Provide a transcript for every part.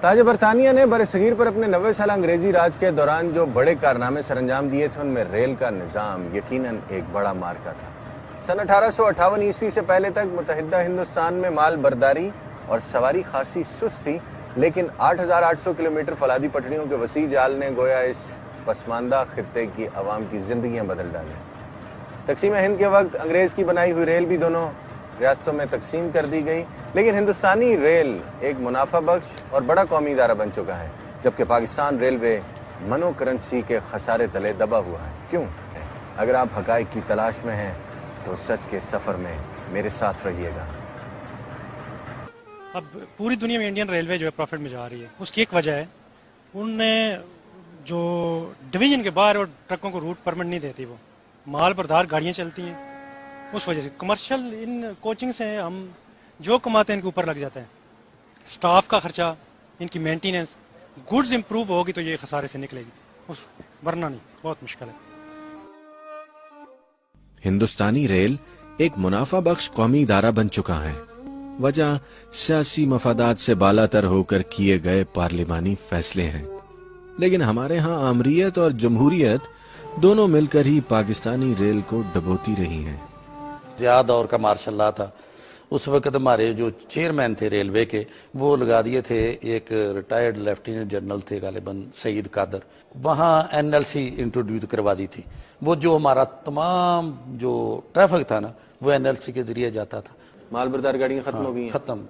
ताज बरतानिया ने बरसगीर पर अपने 90 साल अंग्रेजी राज के दौरान जो बड़े कारनामे सर अंजाम दिए थे, उनमें रेल का निज़ाम यकीनन एक बड़ा मार्का था। सन 1858 ईस्वी से पहले तक मुतहिदा हिंदुस्तान में माल बर्दारी और सवारी खासी सुस्त थी, लेकिन 8,800 किलोमीटर फलादी पटड़ियों के वसी जाल ने गोया इस पसमानदा खित्ते की आवाम की जिंदगियां बदल डाली। तकसीम हिंद के वक्त अंग्रेज की बनाई हुई रेल भी दोनों रियासतों में तकसीम कर दी गई, लेकिन हिंदुस्तानी रेल एक मुनाफा बख्श और बड़ा कौमी इदारा बन चुका है, जबकि पाकिस्तान रेलवे मनो करेंसी के खसारे तले दबा हुआ है। क्यों? अगर आप हकाइक की तलाश में हैं तो सच के सफर में मेरे साथ रहिएगा। अब पूरी दुनिया में इंडियन रेलवे जो है प्रॉफिट में जा रही है, उसकी एक वजह है उनने जो डिवीजन के बाहर और ट्रकों को रूट परमिट नहीं देती, वो माल बरदार गाड़ियाँ चलती हैं, उस वजह से कमर्शियल इन कोचिंग से हम जो कमाते हैं इनके ऊपर लग जाता है, स्टाफ का खर्चा, इनकी मेंटेनेंस, गुड्स इंप्रूव होगी तो ये खसारे से निकलेगी, उस वरना नहीं, बहुत मुश्किल है। हिंदुस्तानी रेल एक मुनाफा बख्श कौमी इदारा बन चुका है। वजह सियासी मफादात से बालातर होकर किए गए पार्लिमानी फैसले हैं, लेकिन हमारे यहाँ आमरीयत और जमहूरियत दोनों मिलकर ही पाकिस्तानी रेल को डबोती रही हैं। ज़ियाद दौर का मार्शल लॉ था, उस वक्त हमारे जो चेयरमैन थे रेलवे के, वो लगा दिए थे, एक रिटायर्ड लेफ्टिनेंट जनरल थे गालिबन सईद कादर, वहाँ एनएलसी इंट्रोड्यूस करवा दी थी। वो जो हमारा तमाम जो ट्रैफिक था ना, वो एनएलसी के जरिए जाता था। माल बरदार गाड़ियाँ खत्म हो गई, खत्म।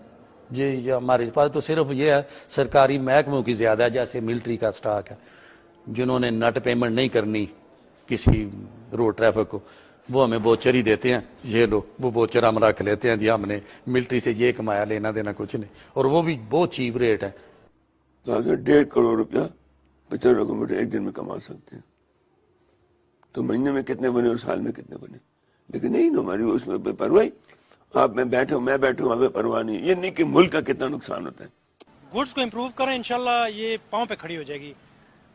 ये हमारे पास तो सिर्फ ये है सरकारी महकमों की ज्यादा है, जैसे मिलिट्री का स्टॉक है, जिन्होंने नट पेमेंट नहीं करनी किसी रोड ट्रैफिक को, वो हमें बोचर ही देते हैं, ये लो वो बोचर हम रख लेते हैं जी, हमने मिलिट्री से ये कमाया, लेना देना कुछ नहीं, और वो भी बहुत चीप रेट है। तो 1.5 करोड़ रुपया 50 किलोमीटर एक दिन में कमा सकते हैं, तो महीने में कितने बने और साल में कितने बने? लेकिन नहीं, हमारी उसमें बेपरवाही, आप मैं बैठो हमें परवाह नहीं, ये नहीं कि मुल्क का कितना नुकसान होता है। गुड्स को इम्प्रूव करें, इंशाल्लाह ये पाँव पे खड़ी हो जाएगी।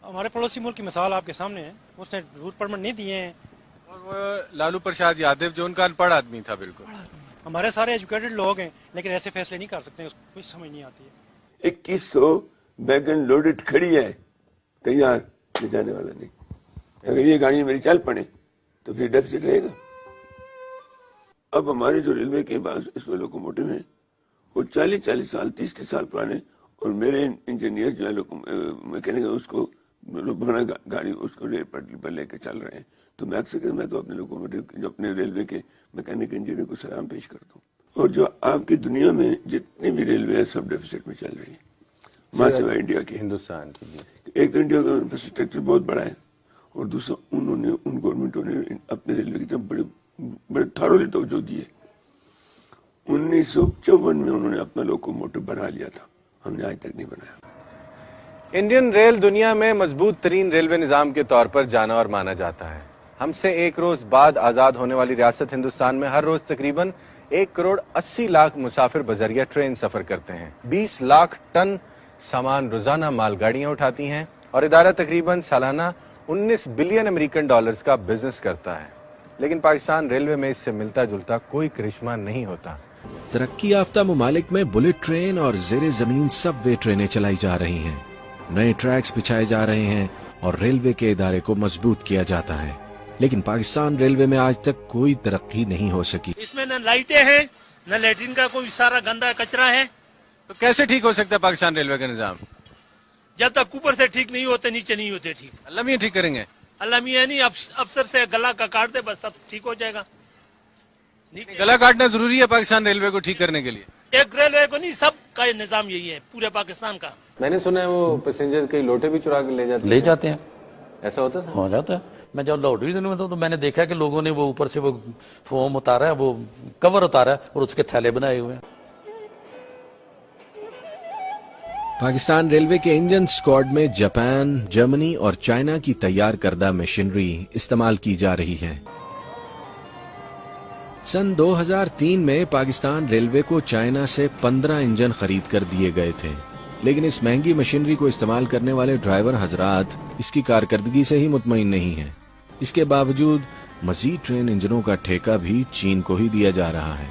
हमारे पड़ोसी मुल्क की मिसाल आपके सामने है, उसने रूट परमिट नहीं दिए हैं, और वो लालू प्रसाद यादव जो उनका अनपढ़ आदमी था, बिल्कुल हमारे सारे एजुकेटेड लोग हैं, लेकिन ऐसे फैसले नहीं कर सकते, उसको कुछ समझ नहीं आती है। 2100 वैगन लोडेड खड़ी है, तैयार ले जाने वाला नहीं। अगर ये गाड़ी मेरी चल पड़े तो फिर डेफिसिट रहेगा। अब हमारे जो रेलवे के पास इसमें लोकोमोटिव हैं, वो 40 साल 30 साल पुराने, और मेरे इंजीनियर जो है मैकेनिक उसको बना गाड़ी उसको रेल पटरी पर लेके चल रहे हैं। तो मैं अक्सर मैं तो अपने लोकोमोटिव जो अपने रेलवे के मैकेनिक इंजीनियर को सलाम पेश करता हूँ। और जो आपकी दुनिया में जितनी भी रेलवे है सब डेफिसिट में चल रही है, माँ सिवाय इंडिया की, हिंदुस्तान की। एक तो इंडिया का इंफ्रास्ट्रक्चर बहुत बड़ा है, और दूसरा उन गवर्नमेंटों ने अपने रेलवे की तरफ बड़े थारोली तवज्जो दिए। 1954 में उन्होंने अपना लोकोमोटिव बना लिया था, हमने आज तक नहीं बनाया। इंडियन रेल दुनिया में मजबूत तरीन रेलवे निजाम के तौर पर जाना और माना जाता है। हमसे एक रोज बाद आजाद होने वाली रियासत हिंदुस्तान में हर रोज तकरीबन 1 करोड़ 80 लाख मुसाफिर बजरिया ट्रेन सफर करते हैं। 20 लाख टन सामान रोजाना मालगाड़ियां उठाती हैं, और इदारा तकरीबन सालाना 19 बिलियन अमेरिकन डॉलर्स का बिजनेस करता है। लेकिन पाकिस्तान रेलवे में इससे मिलता जुलता कोई करिश्मा नहीं होता। तरक्की याफ्ता मुमालिक में बुलेट ट्रेन और जेरे जमीन सबवे ट्रेनें चलाई जा रही हैं, नए ट्रैक्स बिछाए जा रहे हैं और रेलवे के इदारे को मजबूत किया जाता है, लेकिन पाकिस्तान रेलवे में आज तक कोई तरक्की नहीं हो सकी। इसमें न लाइटें हैं, न लैट्रिन का कोई सारा गंदा कचरा है। तो कैसे ठीक हो सकता है पाकिस्तान रेलवे का निजाम? जब तक ऊपर से ठीक नहीं होते नीचे नहीं होते ठीक। अल्लाह मियां ठीक करेंगे? अल्लाह मियां नहीं, अफसर से गला का काट दे, बस सब ठीक हो जाएगा। गला काटना जरूरी है पाकिस्तान रेलवे को ठीक करने के लिए? एक रेलवे को नहीं, सब का निजाम यही है पूरे पाकिस्तान का। मैंने सुना है वो पैसेंजर कई लोटे भी चुरा के ले जाते हैं। ऐसा होता है? हो जाता है। मैं जब लॉट डिवीजन में था तो मैंने देखा कि लोगों ने वो ऊपर से वो फोम उतारा है, वो कवर उतारा है और उसके थैले बनाए हुए हैं। पाकिस्तान रेलवे के इंजन स्क्वाड में जापान, जर्मनी और चाइना की तैयार करदा मशीनरी इस्तेमाल की जा रही है। सन 2003 में पाकिस्तान रेलवे को चाइना से 15 इंजन खरीद कर दिए गए थे, लेकिन इस महंगी मशीनरी को इस्तेमाल करने वाले ड्राइवर हजरात इसकी कारकर्दगी से ही मुतमईन नहीं हैं। इसके बावजूद मजीद ट्रेन इंजनों का ठेका भी चीन को ही दिया जा रहा है।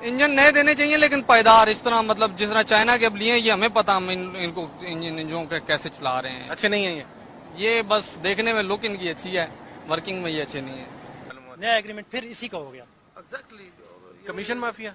انجن نئے دینے چاہیے لیکن پائیدار، اس طرح مطلب جس طرح چائنا کے اب لیے ہیں یہ ہمیں پتہ، ہم ان کو انجنوں کے کیسے چلا رہے ہیں. اچھے نہیں ہیں یہ بس دیکھنے میں لک ان کی اچھی ہے، ورکنگ میں یہ اچھے نہیں ہیں. نیا ایگریمنٹ پھر اسی کا ہو گیا. Commission mafia.